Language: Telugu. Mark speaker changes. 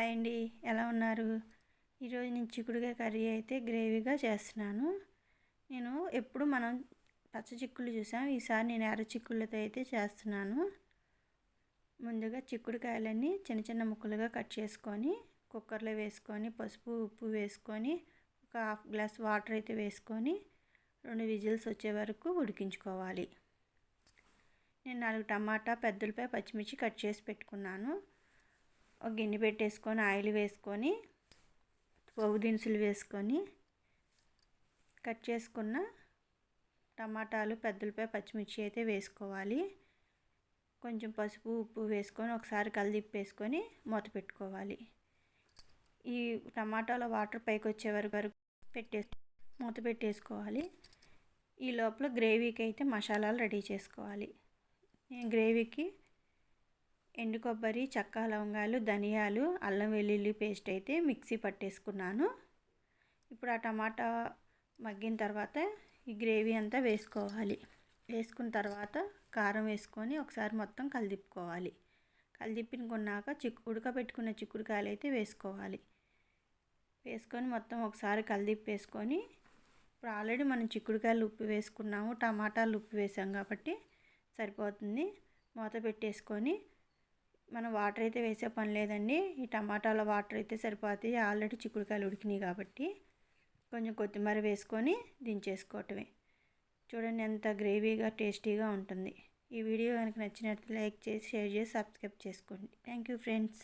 Speaker 1: హాయ్ అండి, ఎలా ఉన్నారు? ఈరోజు నేను చిక్కుడుకాయ కర్రీ అయితే గ్రేవీగా చేస్తున్నాను. నేను ఎప్పుడు మనం పచ్చ చిక్కుళ్ళు చూసాం, ఈసారి నేను ఎర్ర చిక్కుళ్ళతో అయితే చేస్తున్నాను. ముందుగా చిక్కుడుకాయలన్నీ చిన్న చిన్న ముక్కలుగా కట్ చేసుకొని కుక్కర్లో వేసుకొని పసుపు ఉప్పు వేసుకొని ఒక హాఫ్ గ్లాస్ వాటర్ అయితే వేసుకొని 2 విజిల్స్ వచ్చే వరకు ఉడికించుకోవాలి. నేను 4 టమాటా పెద్ద ఉల్లిపాయ పచ్చిమిర్చి కట్ చేసి పెట్టుకున్నాను. ఒక గిన్నె పెట్టేసుకొని ఆయిల్ వేసుకొని పోపు దినుసులు వేసుకొని కట్ చేసుకున్న టమాటాలు పెద్ద ఉల్లిపాయ పచ్చిమిర్చి అయితే వేసుకోవాలి. కొంచెం పసుపు ఉప్పు వేసుకొని ఒకసారి కలిదిప్పేసుకొని మూత పెట్టుకోవాలి. ఈ టమాటాలో వాటర్ పైకి వచ్చే వరకు మూత పెట్టేసుకోవాలి. ఈ లోపల గ్రేవీకి అయితే మసాలాలు రెడీ చేసుకోవాలి. నేను గ్రేవీకి ఎండు కొబ్బరి, చెక్క, లవంగాలు, ధనియాలు, అల్లం వెల్లుల్లి పేస్ట్ అయితే మిక్సీ పట్టేసుకున్నాను. ఇప్పుడు ఆ టమాటా మగ్గిన తర్వాత ఈ గ్రేవీ అంతా వేసుకోవాలి. వేసుకున్న తర్వాత కారం వేసుకొని ఒకసారి మొత్తం కలిదిప్పుకోవాలి. కలిదిప్పుకున్నాక ఉడకబెట్టుకున్న చిక్కుడుకాయలు అయితే వేసుకోవాలి. వేసుకొని మొత్తం ఒకసారి కలిదిప్పేసుకొని ఇప్పుడు ఆల్రెడీ మనం చిక్కుడుకాయలు ఉప్పు వేసుకున్నాము, టమాటాలు ఉప్పు వేసాం కాబట్టి సరిపోతుంది. మూత పెట్టేసుకొని మనం వాటర్ అయితే వేసే పని లేదండి. ఈ టమాటాల వాటర్ అయితే సరిపోతాయి, ఆల్రెడీ చిక్కుడుకాయలు ఉడికినాయి కాబట్టి. కొంచెం కొత్తిమీర వేసుకొని దించేసుకోవటమే. చూడండి ఎంత గ్రేవీగా టేస్టీగా ఉంటుంది. ఈ వీడియో కనుక నచ్చినట్లయితే లైక్ చేసి షేర్ చేసి సబ్స్క్రైబ్ చేసుకోండి. Thank you friends.